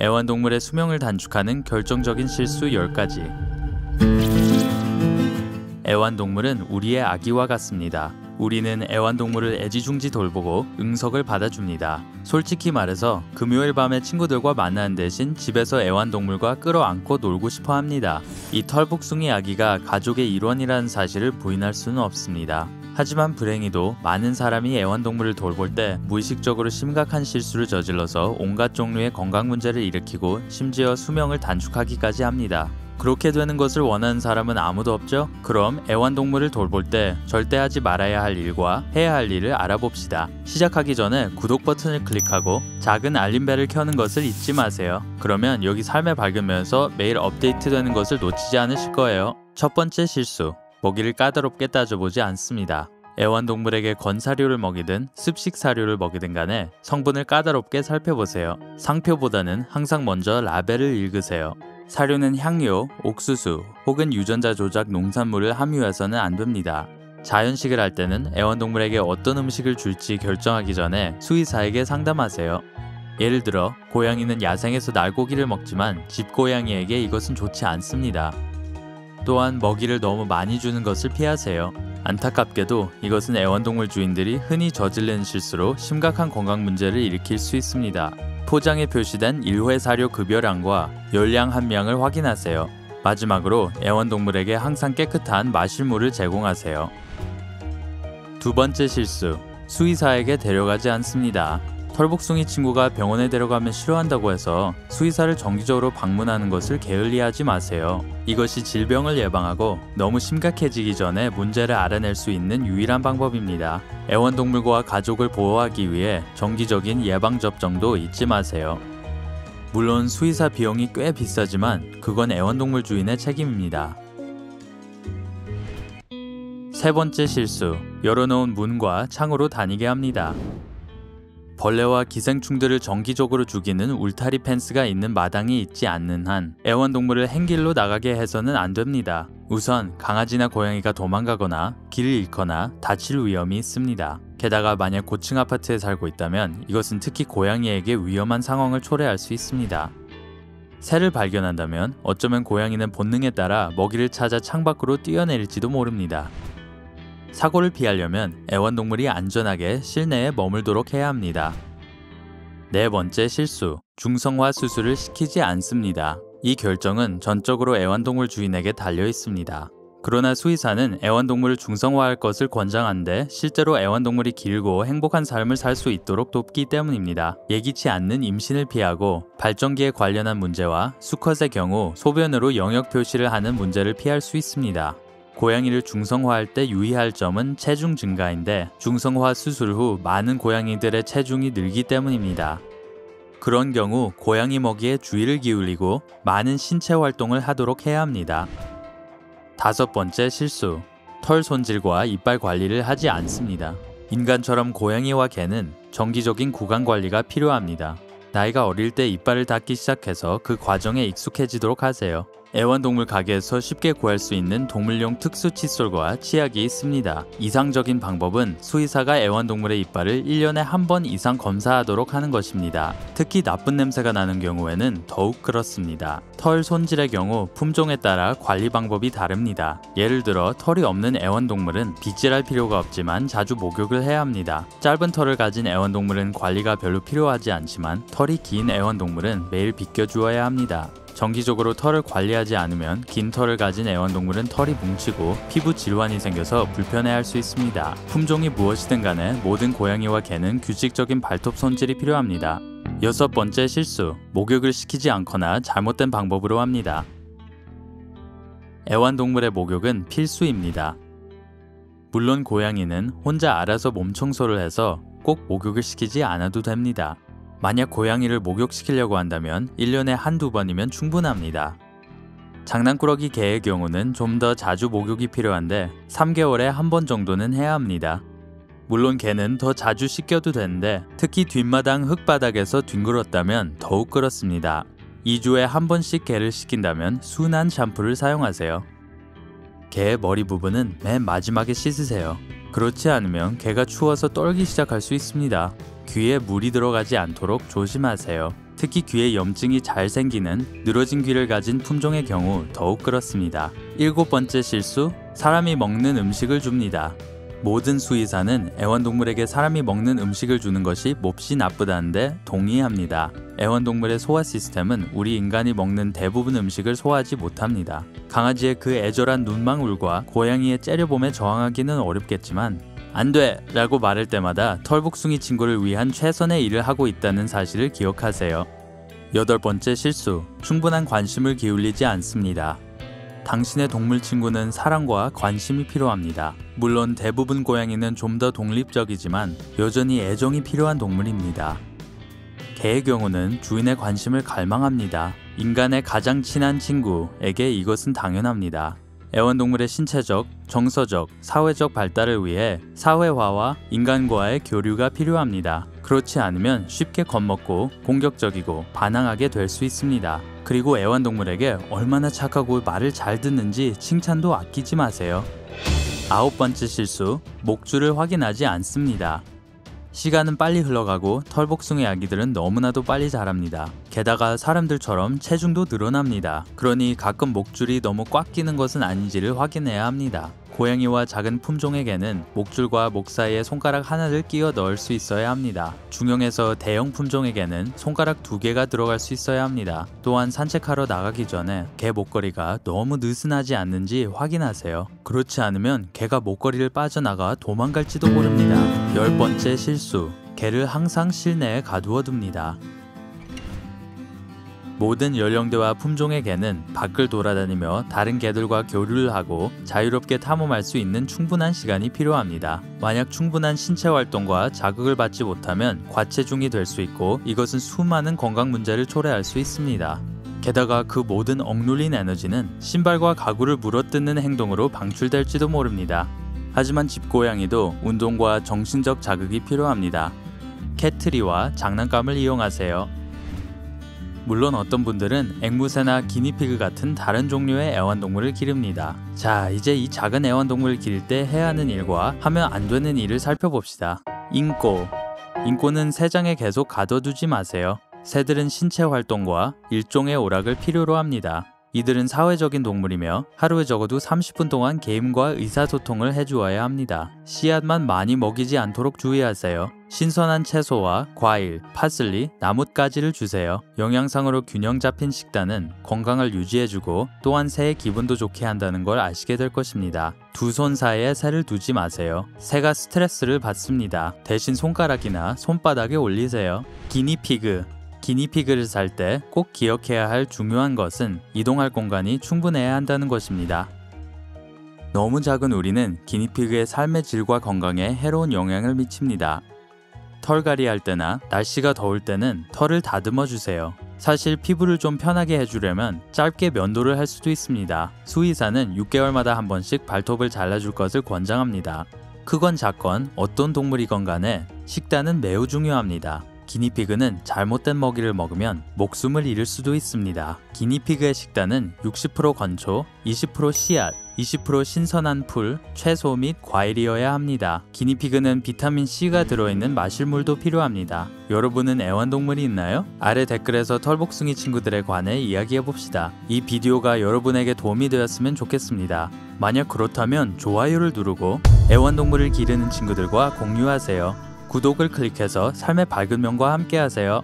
애완동물의 수명을 단축하는 결정적인 실수 10가지. 애완동물은 우리의 아기와 같습니다. 우리는 애완동물을 애지중지 돌보고 응석을 받아줍니다. 솔직히 말해서 금요일 밤에 친구들과 만나는 대신 집에서 애완동물과 끌어안고 놀고 싶어 합니다. 이 털복숭이 아기가 가족의 일원이라는 사실을 부인할 수는 없습니다. 하지만 불행히도 많은 사람이 애완동물을 돌볼 때 무의식적으로 심각한 실수를 저질러서 온갖 종류의 건강 문제를 일으키고 심지어 수명을 단축하기까지 합니다. 그렇게 되는 것을 원하는 사람은 아무도 없죠? 그럼 애완동물을 돌볼 때 절대 하지 말아야 할 일과 해야 할 일을 알아봅시다. 시작하기 전에 구독 버튼을 클릭하고 작은 알림벨을 켜는 것을 잊지 마세요. 그러면 여기 삶의 발견면에서 매일 업데이트되는 것을 놓치지 않으실 거예요. 첫 번째 실수, 먹이를 까다롭게 따져보지 않습니다. 애완동물에게 건사료를 먹이든 습식 사료를 먹이든 간에 성분을 까다롭게 살펴보세요. 상표보다는 항상 먼저 라벨을 읽으세요. 사료는 향료, 옥수수 혹은 유전자 조작 농산물을 함유해서는 안 됩니다. 자연식을 할 때는 애완동물에게 어떤 음식을 줄지 결정하기 전에 수의사에게 상담하세요. 예를 들어 고양이는 야생에서 날고기를 먹지만 집고양이에게 이것은 좋지 않습니다. 또한 먹이를 너무 많이 주는 것을 피하세요. 안타깝게도 이것은 애완동물 주인들이 흔히 저지르는 실수로 심각한 건강 문제를 일으킬 수 있습니다. 포장에 표시된 1회 사료 급여량과 열량 함량을 확인하세요. 마지막으로 애완동물에게 항상 깨끗한 마실 물을 제공하세요. 두 번째 실수, 수의사에게 데려가지 않습니다. 털복숭이 친구가 병원에 데려가면 싫어한다고 해서 수의사를 정기적으로 방문하는 것을 게을리하지 마세요. 이것이 질병을 예방하고 너무 심각해지기 전에 문제를 알아낼 수 있는 유일한 방법입니다. 애완동물과 가족을 보호하기 위해 정기적인 예방접종도 잊지 마세요. 물론 수의사 비용이 꽤 비싸지만 그건 애완동물 주인의 책임입니다. 세 번째 실수, 열어놓은 문과 창으로 다니게 합니다. 벌레와 기생충들을 정기적으로 죽이는 울타리 펜스가 있는 마당이 있지 않는 한 애완동물을 행길로 나가게 해서는 안 됩니다. 우선 강아지나 고양이가 도망가거나 길을 잃거나 다칠 위험이 있습니다. 게다가 만약 고층 아파트에 살고 있다면 이것은 특히 고양이에게 위험한 상황을 초래할 수 있습니다. 새를 발견한다면 어쩌면 고양이는 본능에 따라 먹이를 찾아 창밖으로 뛰어내릴지도 모릅니다. 사고를 피하려면 애완동물이 안전하게 실내에 머물도록 해야 합니다. 네 번째 실수, 중성화 수술을 시키지 않습니다. 이 결정은 전적으로 애완동물 주인에게 달려 있습니다. 그러나 수의사는 애완동물을 중성화할 것을 권장하는데 실제로 애완동물이 길고 행복한 삶을 살 수 있도록 돕기 때문입니다. 예기치 않는 임신을 피하고 발전기에 관련한 문제와 수컷의 경우 소변으로 영역 표시를 하는 문제를 피할 수 있습니다. 고양이를 중성화할 때 유의할 점은 체중 증가인데 중성화 수술 후 많은 고양이들의 체중이 늘기 때문입니다. 그런 경우 고양이 먹이에 주의를 기울이고 많은 신체 활동을 하도록 해야 합니다. 다섯 번째 실수, 털 손질과 이빨 관리를 하지 않습니다. 인간처럼 고양이와 개는 정기적인 구강 관리가 필요합니다. 나이가 어릴 때 이빨을 닦기 시작해서 그 과정에 익숙해지도록 하세요. 애완동물 가게에서 쉽게 구할 수 있는 동물용 특수 칫솔과 치약이 있습니다. 이상적인 방법은 수의사가 애완동물의 이빨을 1년에 한 번 이상 검사하도록 하는 것입니다. 특히 나쁜 냄새가 나는 경우에는 더욱 그렇습니다. 털 손질의 경우 품종에 따라 관리 방법이 다릅니다. 예를 들어 털이 없는 애완동물은 빗질할 필요가 없지만 자주 목욕을 해야 합니다. 짧은 털을 가진 애완동물은 관리가 별로 필요하지 않지만 털이 긴 애완동물은 매일 빗겨주어야 합니다. 정기적으로 털을 관리하지 않으면 긴 털을 가진 애완동물은 털이 뭉치고 피부 질환이 생겨서 불편해할 수 있습니다. 품종이 무엇이든 간에 모든 고양이와 개는 규칙적인 발톱 손질이 필요합니다. 여섯 번째 실수, 목욕을 시키지 않거나 잘못된 방법으로 합니다. 애완동물의 목욕은 필수입니다. 물론 고양이는 혼자 알아서 몸 청소를 해서 꼭 목욕을 시키지 않아도 됩니다. 만약 고양이를 목욕시키려고 한다면 1년에 한두 번이면 충분합니다. 장난꾸러기 개의 경우는 좀 더 자주 목욕이 필요한데 3개월에 한 번 정도는 해야 합니다. 물론 개는 더 자주 씻겨도 되는데 특히 뒷마당 흙바닥에서 뒹굴었다면 더욱 그렇습니다. 2주에 한 번씩 개를 씻긴다면 순한 샴푸를 사용하세요. 개의 머리 부분은 맨 마지막에 씻으세요. 그렇지 않으면 개가 추워서 떨기 시작할 수 있습니다. 귀에 물이 들어가지 않도록 조심하세요. 특히 귀에 염증이 잘 생기는 늘어진 귀를 가진 품종의 경우 더욱 그렇습니다. 7번째 실수, 사람이 먹는 음식을 줍니다. 모든 수의사는 애완동물에게 사람이 먹는 음식을 주는 것이 몹시 나쁘다는데 동의합니다. 애완동물의 소화 시스템은 우리 인간이 먹는 대부분 음식을 소화하지 못합니다. 강아지의 그 애절한 눈망울과 고양이의 째려봄에 저항하기는 어렵겠지만 안 돼! 라고 말할 때마다 털복숭이 친구를 위한 최선의 일을 하고 있다는 사실을 기억하세요. 8번째 실수, 충분한 관심을 기울이지 않습니다. 당신의 동물 친구는 사랑과 관심이 필요합니다. 물론 대부분 고양이는 좀 더 독립적이지만 여전히 애정이 필요한 동물입니다. 개의 경우는 주인의 관심을 갈망합니다. 인간의 가장 친한 친구에게 이것은 당연합니다. 애완동물의 신체적, 정서적, 사회적 발달을 위해 사회화와 인간과의 교류가 필요합니다. 그렇지 않으면 쉽게 겁먹고 공격적이고 반항하게 될 수 있습니다. 그리고 애완동물에게 얼마나 착하고 말을 잘 듣는지 칭찬도 아끼지 마세요. 9번째 실수, 목줄을 확인하지 않습니다. 시간은 빨리 흘러가고 털복숭이 아기들은 너무나도 빨리 자랍니다. 게다가 사람들처럼 체중도 늘어납니다. 그러니 가끔 목줄이 너무 꽉 끼는 것은 아닌지를 확인해야 합니다. 고양이와 작은 품종의 개는 목줄과 목 사이에 손가락 하나를 끼워 넣을 수 있어야 합니다. 중형에서 대형 품종의 개는 손가락 2개가 들어갈 수 있어야 합니다. 또한 산책하러 나가기 전에 개 목걸이가 너무 느슨하지 않는지 확인하세요. 그렇지 않으면 개가 목걸이를 빠져나가 도망갈지도 모릅니다. 10번째 실수, 개를 항상 실내에 가두어 둡니다. 모든 연령대와 품종의 개는 밖을 돌아다니며 다른 개들과 교류를 하고 자유롭게 탐험할 수 있는 충분한 시간이 필요합니다. 만약 충분한 신체 활동과 자극을 받지 못하면 과체중이 될 수 있고 이것은 수많은 건강 문제를 초래할 수 있습니다. 게다가 그 모든 억눌린 에너지는 신발과 가구를 물어뜯는 행동으로 방출될지도 모릅니다. 하지만 집고양이도 운동과 정신적 자극이 필요합니다. 캣트리와 장난감을 이용하세요. 물론 어떤 분들은 앵무새나 기니피그 같은 다른 종류의 애완동물을 기릅니다. 자, 이제 이 작은 애완동물을 기를 때 해야 하는 일과 하면 안 되는 일을 살펴봅시다. 인꼬. 인꼬는 새장에 계속 가둬두지 마세요. 새들은 신체 활동과 일종의 오락을 필요로 합니다. 이들은 사회적인 동물이며 하루에 적어도 30분 동안 게임과 의사소통을 해주어야 합니다. 씨앗만 많이 먹이지 않도록 주의하세요. 신선한 채소와 과일, 파슬리, 나뭇가지를 주세요. 영양상으로 균형 잡힌 식단은 건강을 유지해주고 또한 새의 기분도 좋게 한다는 걸 아시게 될 것입니다. 두 손 사이에 새를 두지 마세요. 새가 스트레스를 받습니다. 대신 손가락이나 손바닥에 올리세요. 기니피그. 기니피그를 살 때 꼭 기억해야 할 중요한 것은 이동할 공간이 충분해야 한다는 것입니다. 너무 작은 우리는 기니피그의 삶의 질과 건강에 해로운 영향을 미칩니다. 털갈이 할 때나 날씨가 더울 때는 털을 다듬어 주세요. 사실 피부를 좀 편하게 해주려면 짧게 면도를 할 수도 있습니다. 수의사는 6개월마다 한 번씩 발톱을 잘라줄 것을 권장합니다. 크건 작건 어떤 동물이건 간에 식단은 매우 중요합니다. 기니피그는 잘못된 먹이를 먹으면 목숨을 잃을 수도 있습니다. 기니피그의 식단은 60% 건초, 20% 씨앗, 20% 신선한 풀, 채소 및 과일이어야 합니다. 기니피그는 비타민C가 들어있는 마실 물도 필요합니다. 여러분은 애완동물이 있나요? 아래 댓글에서 털복숭이 친구들에 관해 이야기해봅시다. 이 비디오가 여러분에게 도움이 되었으면 좋겠습니다. 만약 그렇다면 좋아요를 누르고 애완동물을 기르는 친구들과 공유하세요. 구독을 클릭해서 삶의 밝은 면과 함께 하세요.